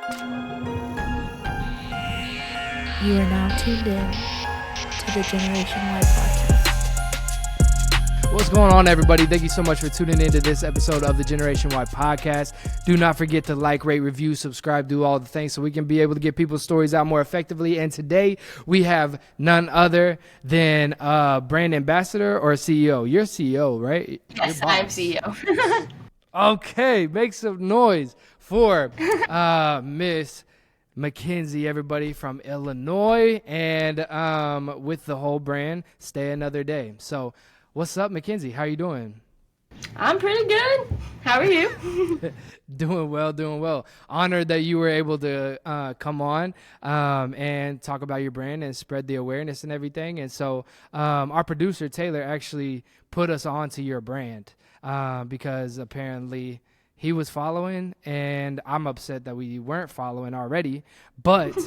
You are now tuned in to the GNWY podcast. What's going on, everybody? Thank you so much for tuning into this episode of the GNWY podcast. Do not forget to like, rate, review, subscribe, do all the things so we can be able to get people's stories out more effectively. And today we have none other than brand ambassador or CEO. You're CEO, right? Yes, I'm CEO. Okay, make some noise for Miss Mackenzie, everybody from Illinois, and with the whole brand, Stay Another Day. So what's up, Mackenzie? How you doing? I'm pretty good. How are you? Doing well. Honored that you were able to come on and talk about your brand and spread the awareness and everything. And so our producer, Taylor, actually put us on to your brand because apparently he was following, and I'm upset that we weren't following already. But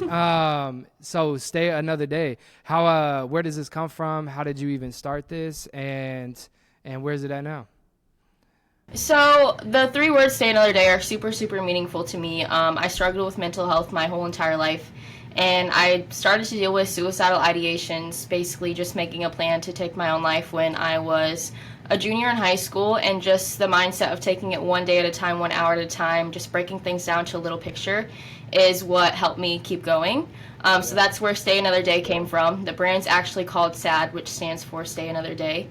so Stay Another Day. How where does this come from? How did you even start this? And where's it at now? So the 3 words "Stay Another Day" are super, super meaningful to me. I struggled with mental health my whole entire life, and I started to deal with suicidal ideations, basically just making a plan to take my own life when I was a junior in high school, and just the mindset of taking it one day at a time, 1 hour at a time, just breaking things down to a little picture is what helped me keep going. So that's where Stay Another Day came from. The brand's actually called SAD, which stands for Stay Another Day.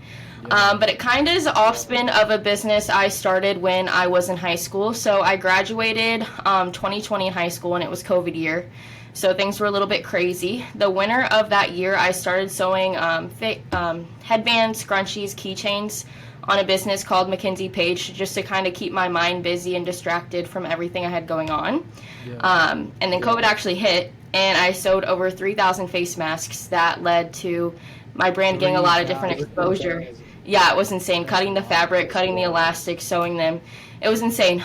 But it kind of is an offspin of a business I started when I was in high school. So I graduated 2020 in high school, and it was COVID year. So things were a little bit crazy. The winter of that year, I started sewing headbands, scrunchies, keychains on a business called Mackenzie Page, just to kind of keep my mind busy and distracted from everything I had going on. And then COVID actually hit, and I sewed over 3,000 face masks. That led to my brand getting a lot of different exposure. Yeah, it was insane. Cutting the fabric, cutting the elastic, sewing them. It was insane,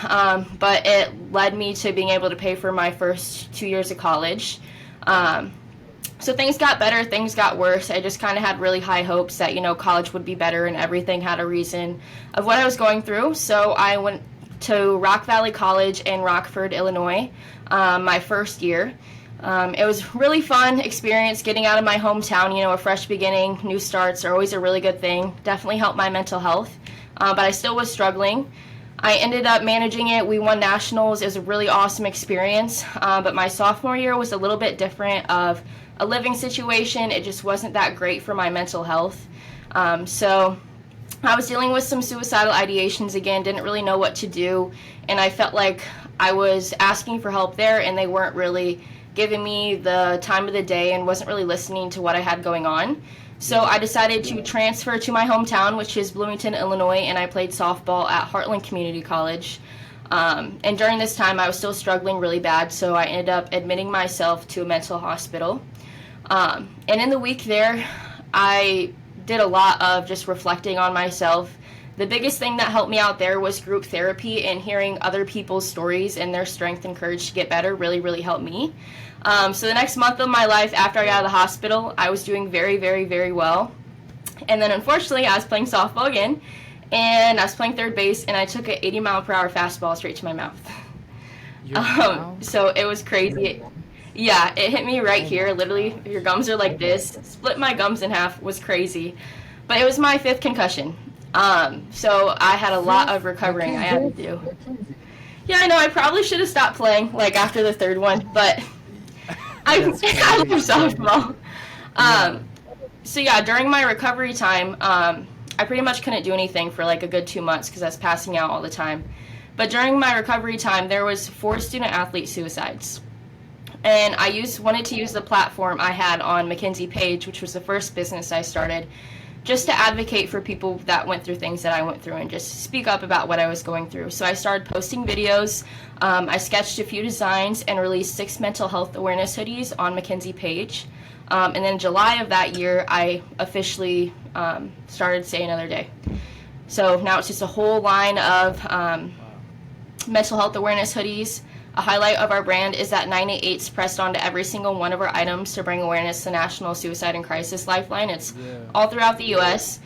but it led me to being able to pay for my first 2 years of college. So things got better, things got worse. I just kind of had really high hopes that, college would be better, and everything had a reason of what I was going through. So I went to Rock Valley College in Rockford, Illinois, my first year. It was a really fun experience getting out of my hometown. A fresh beginning, new starts are always a really good thing. Definitely helped my mental health, but I still was struggling. I ended up managing it. We won nationals. It was a really awesome experience. But my sophomore year was a little bit different of a living situation. It just wasn't that great for my mental health. So I was dealing with some suicidal ideations again, didn't really know what to do. And I felt like I was asking for help there, and they weren't really giving me the time of the day and wasn't really listening to what I had going on. So I decided to transfer to my hometown, which is Bloomington, Illinois, and I played softball at Heartland Community College. And during this time, I was still struggling really bad, so I ended up admitting myself to a mental hospital. And in the week there, I did a lot of just reflecting on myself. The biggest thing that helped me out there was group therapy, and hearing other people's stories and their strength and courage to get better really, really helped me. So the next month of my life after I got out of the hospital, I was doing very, very, very well. And then unfortunately, I was playing softball again, and I was playing third base, and I took an 80-mile-per-hour fastball straight to my mouth. So it was crazy. Yeah, it hit me right here. Literally, your gums are like this. Split my gums in half. Was crazy. But it was my 5th concussion. So I had a lot of recovering I had to do. Yeah, I know. I probably should have stopped playing after the 3rd one, but I love softball. So yeah, during my recovery time, I pretty much couldn't do anything for a good 2 months because I was passing out all the time. But during my recovery time, there was 4 student-athlete suicides. And I wanted to use the platform I had on Mackenzie Page, which was the first business I started, just to advocate for people that went through things that I went through and just speak up about what I was going through. So I started posting videos. I sketched a few designs and released 6 mental health awareness hoodies on Mackenzie Page. And then in July of that year, I officially started Stay Another Day. So now it's just a whole line of mental health awareness hoodies. A highlight of our brand is that 988's pressed onto every single one of our items to bring awareness to the National Suicide and Crisis Lifeline. It's all throughout the U.S.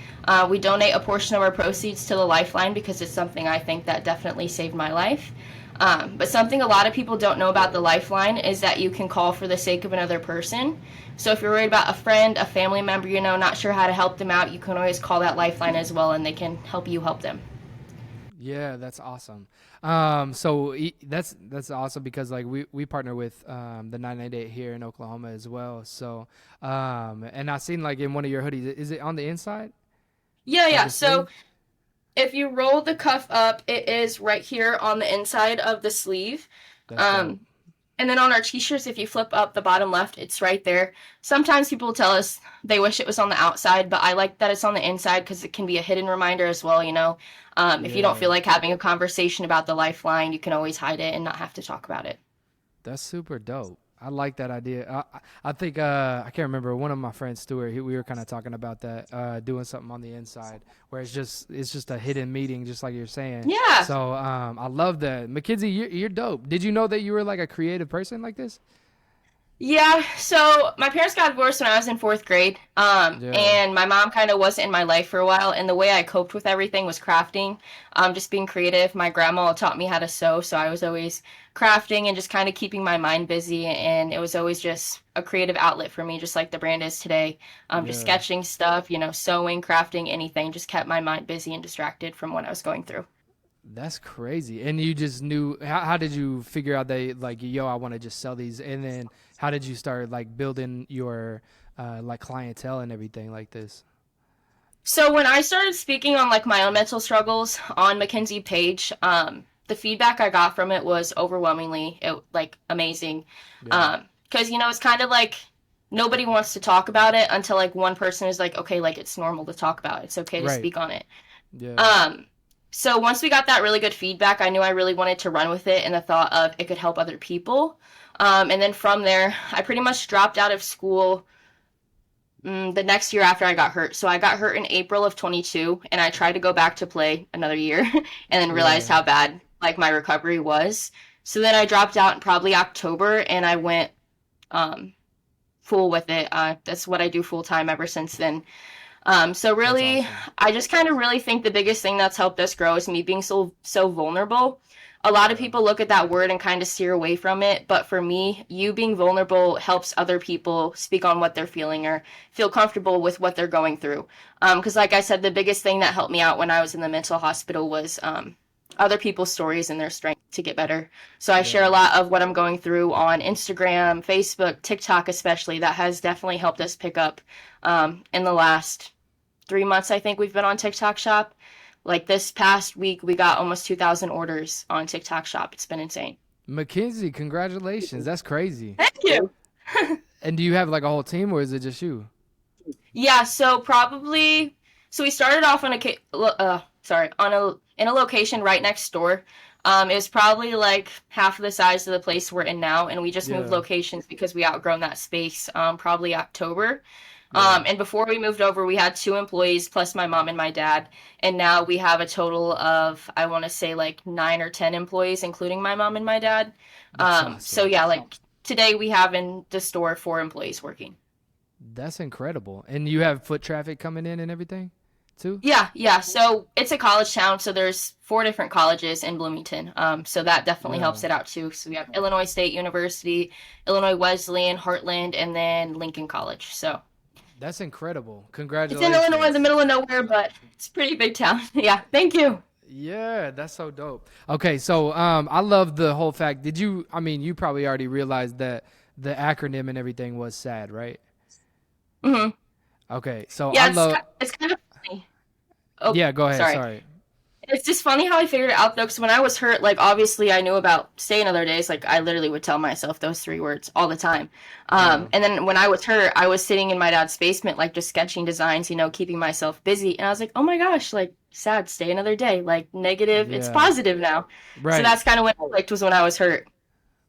We donate a portion of our proceeds to the Lifeline because it's something I think that definitely saved my life. But something a lot of people don't know about the Lifeline is that you can call for the sake of another person. So if you're worried about a friend, a family member, not sure how to help them out, you can always call that Lifeline as well, and they can help you help them. Yeah, that's awesome. That's awesome because like we partner with the 998 here in Oklahoma as well. So and I seen like in one of your hoodies, is it on the inside, Yeah, like yeah. the So sleeve? if you roll the cuff up, it is right here on the inside of the sleeve. That's dope. Um, And then on our t-shirts, if you flip up the bottom left, it's right there. Sometimes people tell us they wish it was on the outside, but I like that it's on the inside because it can be a hidden reminder as well. If you don't feel Yeah. like having a conversation about the Lifeline, you can always hide it and not have to talk about it. That's super dope. I like that idea. I think I can't remember one of my friends, Stuart. We were kind of talking about that, doing something on the inside where it's just a hidden meeting, just like you're saying. Yeah. So I love that, Mackenzie. You're dope. Did you know that you were like a creative person like this? Yeah, so my parents got divorced when I was in fourth grade, Yeah, and my mom kind of wasn't in my life for a while, and the way I coped with everything was crafting, just being creative. My grandma taught me how to sew, so I was always crafting and just kind of keeping my mind busy, and it was always just a creative outlet for me, just like the brand is today. Just yeah. sketching stuff, sewing, crafting, anything, just kept my mind busy and distracted from what I was going through. That's crazy. And you just knew. How did you figure out that like, yo, I want to just sell these? And then how did you start like building your like clientele and everything like this? So when I started speaking on like my own mental struggles on Mackenzie page, the feedback I got from it was overwhelmingly like amazing. Yeah. Because it's kind of like nobody wants to talk about it until like one person is like, okay, like it's normal to talk about it. It's okay to Right. speak on it. Yeah. Um, so once we got that really good feedback, I knew I really wanted to run with it in the thought of it could help other people. And then from there, I pretty much dropped out of school the next year after I got hurt. So I got hurt in April of 22, and I tried to go back to play another year, and then realized Yeah. how bad like my recovery was. So then I dropped out in probably October, and I went um, full with it. That's what I do full time ever since then. So That's really, awesome. I just kind of really think the biggest thing that's helped us grow is me being so vulnerable. A lot of Yeah. people look at that word and kind of steer away from it, but for me, you being vulnerable helps other people speak on what they're feeling or feel comfortable with what they're going through. Because, like I said, the biggest thing that helped me out when I was in the mental hospital was other people's stories and their strength to get better. So I share a Yeah. lot of what I'm going through on Instagram, Facebook, TikTok, especially. That has definitely helped us pick up in the last 3 months. I think we've been on TikTok Shop. Like this past week, we got almost 2,000 orders on TikTok Shop. It's been insane. Mackenzie, congratulations. That's crazy. Thank you. And do you have like a whole team or is it just you? Yeah, so probably so we started off on in a location right next door. It was probably like half of the size of the place we're in now, and we just moved Yeah. locations because we outgrown that space. Probably October. Yeah. And before we moved over, we had 2 employees plus my mom and my dad, and now we have a total of I want to say like 9 or 10 employees, including my mom and my dad. That's So awesome. yeah, like today we have in the store 4 employees working. That's incredible. And you have foot traffic coming in and everything too? Yeah, yeah. So it's a college town, so there's 4 different colleges in Bloomington. So that definitely Yeah. helps it out too. So we have Illinois State University, Illinois Wesleyan, Heartland, and then Lincoln College. So That's incredible. it's in Illinois, the Congratulations. middle of nowhere, but it's a pretty big town. Yeah, thank you. Yeah, that's so dope. Okay, so I love the whole fact. I mean, you probably already realized that the acronym and everything was SAD, right? Hmm. Okay, so I Yeah, love it's kind of funny. Oh, Yeah, go ahead. sorry. Sorry. It's just funny how I figured it out though, because when I was hurt, like obviously I knew about stay another days. Like I literally would tell myself those 3 words all the time. Yeah. And then when I was hurt, I was sitting in my dad's basement, like just sketching designs, keeping myself busy. And I was like, oh my gosh, like sad, stay another day. Like negative, it's Yeah. positive now. So Right. that's kind of when it clicked was when I was hurt.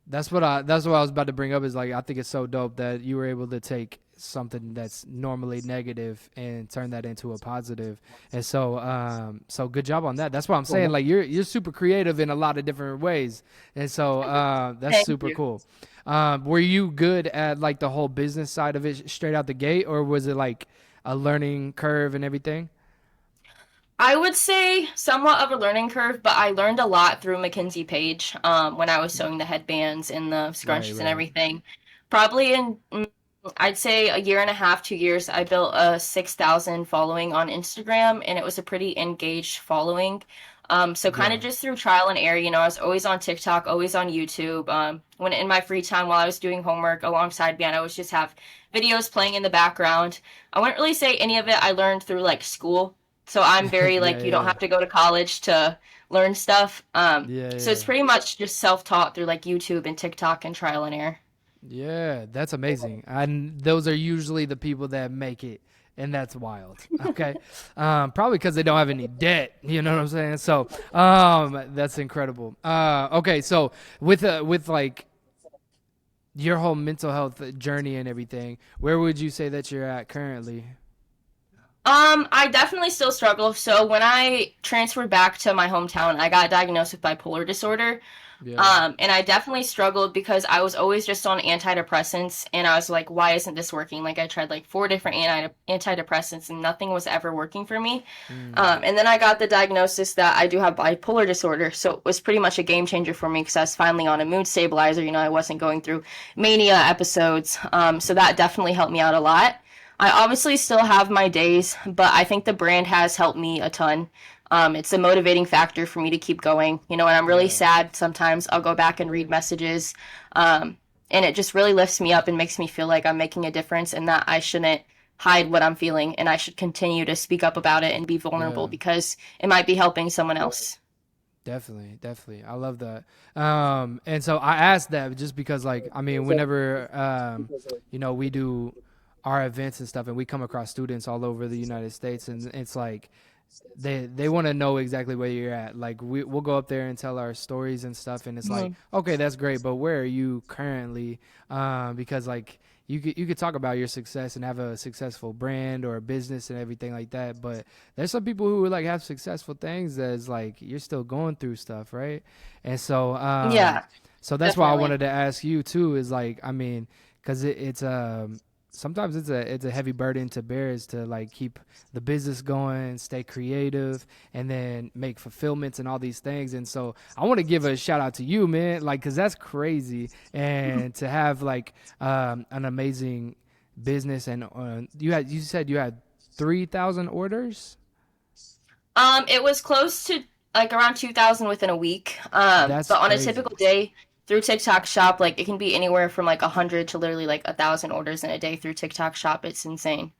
That's what I was about to bring up is like I think it's so dope that you were able to take something that's normally negative and turn that into a positive. And so good job on that. That's what I'm saying. Like you're super creative in a lot of different ways. And so that's Thank super you. cool. Were you good at like the whole business side of it straight out the gate or was it like a learning curve and everything? I would say somewhat of a learning curve, but I learned a lot through Mackenzie Page when I was sewing the headbands and the Right, scrunchies and right. everything. Probably in, I'd say a year and a half, 2 years, I built a 6,000 following on Instagram, and it was a pretty engaged following. So kind Yeah. of just through trial and error, I was always on TikTok, always on YouTube. When in my free time while I was doing homework alongside me, I'd always just have videos playing in the background. I wouldn't really say any of it I learned through like school. So I'm very Yeah, like, you don't yeah, have to go to college to learn stuff. yeah, So yeah. it's pretty much just self-taught through like YouTube and TikTok and trial and error. Yeah, that's amazing. And those are usually the people that make it. And that's wild. Okay. Probably because they don't have any debt. You know what I'm saying? So that's incredible. Okay. So with like your whole mental health journey and everything, where would you say that you're at currently? I definitely still struggle. So when I transferred back to my hometown, I got diagnosed with bipolar disorder. Yeah. And I definitely struggled because I was always just on antidepressants, and I was like, why isn't this working? Like I tried like four different antidepressants, and nothing was ever working for me. Mm, And then I got the diagnosis that I do have bipolar disorder, so it was pretty much a game changer for me because I was finally on a mood stabilizer. I wasn't going through mania episodes, so that definitely helped me out a lot. I obviously still have my days, but I think the brand has helped me a ton. It's a motivating factor for me to keep going. When I'm really yeah. sad, sometimes I'll go back and read messages. Um, and it just really lifts me up and makes me feel like I'm making a difference and that I shouldn't hide what I'm feeling and I should continue to speak up about it and be vulnerable Yeah. because it might be helping someone else. Definitely, definitely. I love that. And so I asked that just because, like, I mean, whenever, we do our events and stuff, and we come across students all over the United States, and it's like they want to know exactly where you're at. Like, we'll go up there and tell our stories and stuff, and it's like, Mhm. okay, that's great, but where are you currently? Because like you could talk about your success and have a successful brand or a business and everything like that, but there's some people who like have successful things that is like you're still going through stuff, right? And Yeah, so that's why I definitely. wanted to ask you too. Is like, I mean, because it's sometimes it's a heavy burden to bear is to like keep the business going, stay creative, and then make fulfillments and all these things. And so I want to give a shout out to you, man, like because that's crazy, and to have like an amazing business. And you said you had 3,000 orders. It was close to like around 2,000 within a week. That's But on a crazy. typical day through TikTok Shop, like it can be anywhere from like 100 to literally like 1,000 orders in a day through TikTok Shop. It's insane.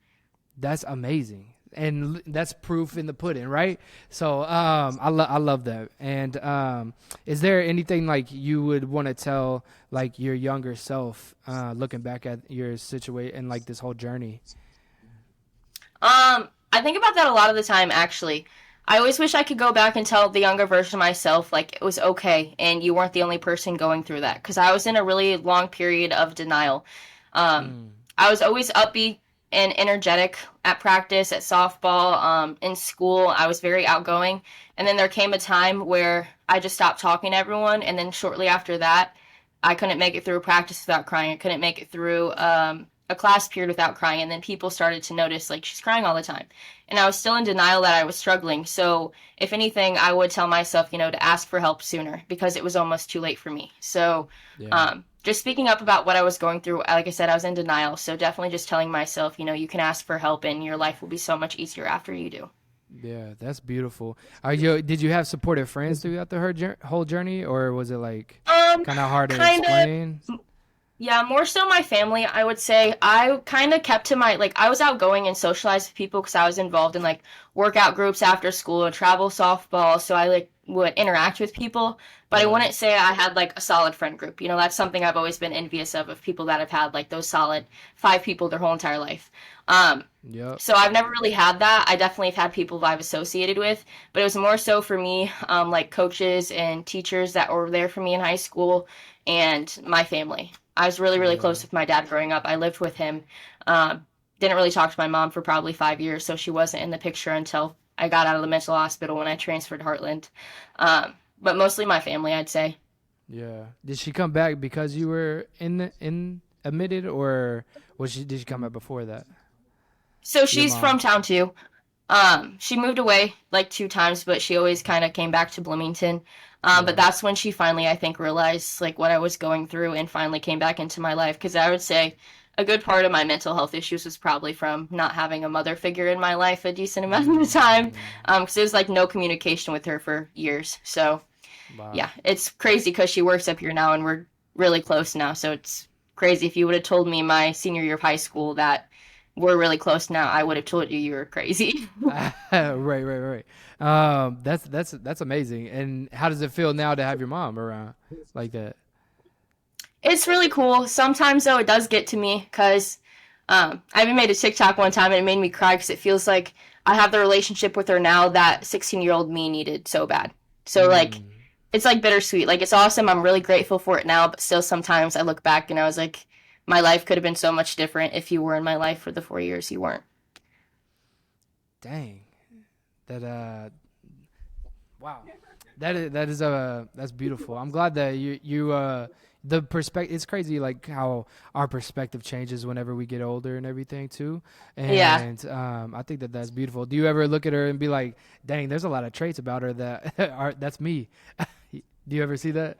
That's amazing. And that's proof in the pudding, right? So I love that. And is there anything like you would want to tell like your younger self, looking back at your situation and like this whole journey? I think about that a lot of the time, actually. I always wish I could go back and tell the younger version of myself, like, it was okay, and you weren't the only person going through that. Because I was in a really long period of denial. Um, Mm, I was always upbeat and energetic at practice, at softball, in school. I was very outgoing. And then there came a time where I just stopped talking to everyone. And then shortly after that, I couldn't make it through practice without crying. I couldn't make it through a class period without crying. And then people started to notice, like, she's crying all the time. And I was still in denial that I was struggling. So, if anything, I would tell myself, to ask for help sooner because it was almost too late for me. So, yeah. just speaking up about what I was going through, like I said, I was in denial. So, definitely just telling myself, you can ask for help and your life will be so much easier after you do. Yeah, that's beautiful. Did you have supportive friends throughout the whole journey, or was it like Um, kind of hard to kind of. explain? Yeah, more so my family, I would say. I kind of kept to my, like, I was outgoing and socialized with people because I was involved in, like, workout groups after school and travel softball, so I, like, would interact with people, but I Yeah. wouldn't say I had, like, a solid friend group. That's something I've always been envious of people that have had, like, those solid 5 people their whole entire life. Um, Yep. so I've never really had that. I definitely have had people I've associated with, but it was more so for me, like coaches and teachers that were there for me in high school and my family. I was really, really Yeah. close with my dad growing up. I lived with him. Didn't really talk to my mom for probably 5 years, so she wasn't in the picture until I got out of the mental hospital when I transferred to Heartland. But mostly my family, I'd say. Yeah. Did she come back because you were in admitted, or did she come back before that? So Your she's mom. from town too. She moved away like 2 times, but she always kind of came back to Bloomington. But Right. that's when she finally, I think, realized like what I was going through and finally came back into my life. Because I would say a good part of my mental health issues was probably from not having a mother figure in my life a decent amount of the time. Mm, Because it was like no communication with her for years. So wow. yeah, it's crazy because she works up here now and we're really close now. So it's crazy. If you would have told me my senior year of high school that we're really close now, I would have told you were crazy. Right. That's amazing. And how does it feel now to have your mom around like that? It's really cool. Sometimes though, it does get to me because I even made a TikTok one time and it made me cry because it feels like I have the relationship with her now that 16-year-old me needed so bad. So like, Mm. it's like bittersweet. Like it's awesome. I'm really grateful for it now, but still sometimes I look back and I was like, my life could have been so much different if you were in my life for the 4 years you weren't. Dang. That wow. That's beautiful. I'm glad that you the perspective, it's crazy like how our perspective changes whenever we get older and everything too. Yeah. And I think that that's beautiful. Do you ever look at her and be like, "Dang, there's a lot of traits about her that are that's me." Do you ever see that?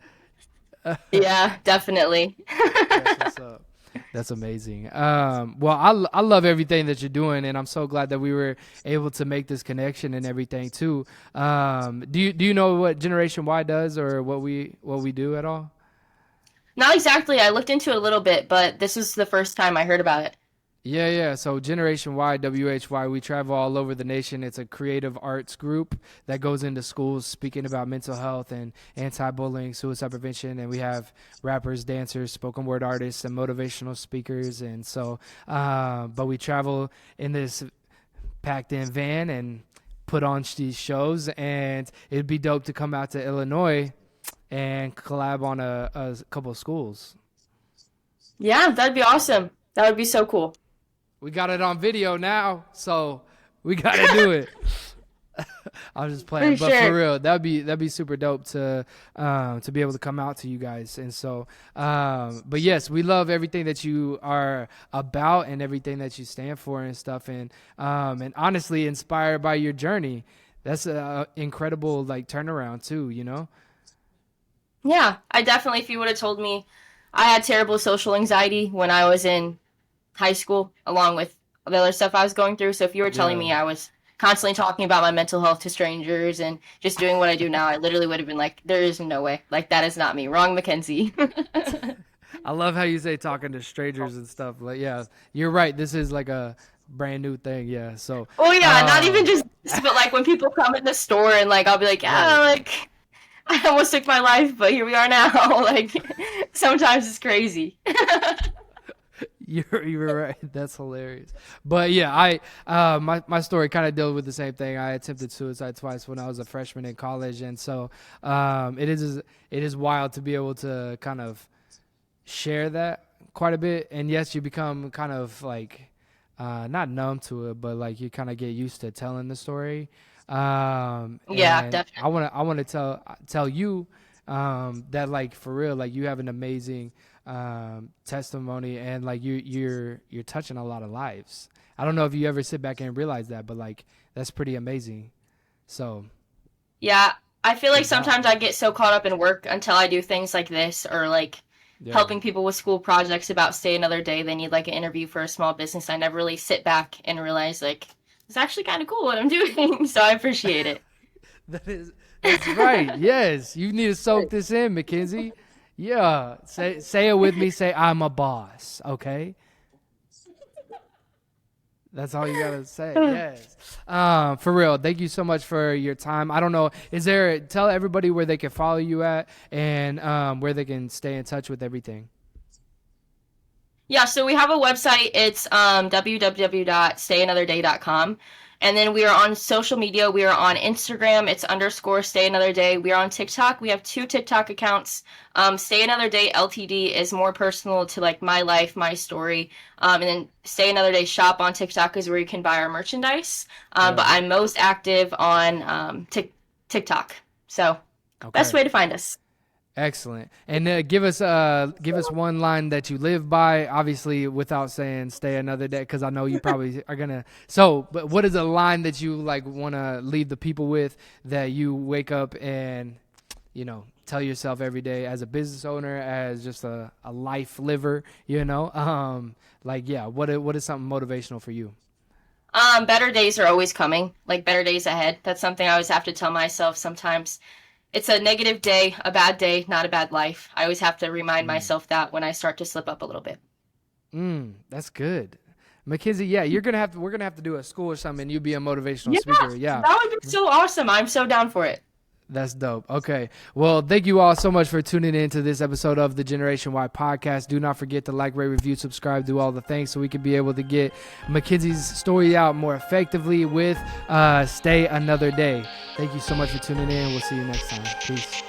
Yeah, definitely. That's what's up. That's amazing. Well, I love everything that you're doing, and I'm so glad that we were able to make this connection and everything too. Do you know what Generation Y does or what we do at all? Not exactly. I looked into it a little bit, but this was the first time I heard about it. Yeah. So Generation Y, WHY, we travel all over the nation. It's a creative arts group that goes into schools speaking about mental health and anti-bullying, suicide prevention, and we have rappers, dancers, spoken word artists, and motivational speakers. And so, but we travel in this packed in van and put on these shows, and it'd be dope to come out to Illinois and collab on a couple of schools. Yeah, that'd be awesome. That would be so cool. We got it on video now, so we got to do it. I was just For playing, but for sure. real, that'd be super dope to be able to come out to you guys. And so, but yes, we love everything that you are about and everything that you stand for and stuff. And honestly, inspired by your journey. That's a incredible like turnaround too. You know. Yeah, I definitely, if you would have told me I had terrible social anxiety when I was in high school, along with the other stuff I was going through. So if you were telling Yeah. me I was constantly talking about my mental health to strangers and just doing what I do now, I literally would have been like, there is no way. Like, that is not me. Wrong, Mackenzie. I love how you say talking to strangers and stuff. Like, yeah, you're right. This is like a brand new thing. Yeah. So, Oh, yeah, not even um, just this, but like when people come in the store and like, I'll be like, yeah, right. like, I almost took my life, but here we are now. Like, sometimes it's crazy. You're right. That's hilarious. But yeah, my story kind of dealt with the same thing. I attempted suicide twice when I was a freshman in college, and so it is wild to be able to kind of share that quite a bit. And yes, you become kind of like not numb to it, but like you kind of get used to telling the story. Yeah, And I definitely. want to I want to tell you that like for real, like you have an amazing testimony, and like you're touching a lot of lives. I don't know if you ever sit back and realize that, but like that's pretty amazing. So Yeah, I feel like good job. sometimes I get so caught up in work until I do things like this or like Yeah. helping people with school projects about stay another day. They need like an interview for a small business. I never really sit back and realize like it's actually kind of cool what I'm doing. So I appreciate it. That's right. Yes, you need to soak this in, Mackenzie. Yeah, say it with me. Say I'm a boss. Okay, that's all you gotta say. Yes. For real. Thank you so much for your time. I don't know. Is there? Tell everybody where they can follow you at and where they can stay in touch with everything. Yeah, so we have a website. It's www.stayanotherday.com. And then we are on social media. We are on Instagram. It's underscore stay another day. We are on TikTok. We have two TikTok accounts. Stay another day LTD is more personal to like my life, my story. And then stay another day shop on TikTok is where you can buy our merchandise. But Yeah. I'm most active on TikTok. So best Okay. way to find us. Excellent. And give us one line that you live by, obviously without saying stay another day, because I know you probably are gonna. So, but what is a line that you like want to leave the people with that you wake up and tell yourself every day as a business owner, as just a life liver, what is something motivational for you? Better days are always coming, like better days ahead. That's something I always have to tell myself sometimes. It's a negative day, a bad day, not a bad life. I always have to remind myself that when I start to slip up a little bit. That's good. Mackenzie, yeah, we're gonna have to do a school or something and you be a motivational speaker. Yeah. That would be so awesome. I'm so down for it. That's dope. Okay. Well, thank you all so much for tuning in to this episode of the Generation Y podcast. Do not forget to like, rate, review, subscribe, do all the things so we can be able to get Mackenzie's story out more effectively with Stay Another Day. Thank you so much for tuning in. We'll see you next time. Peace.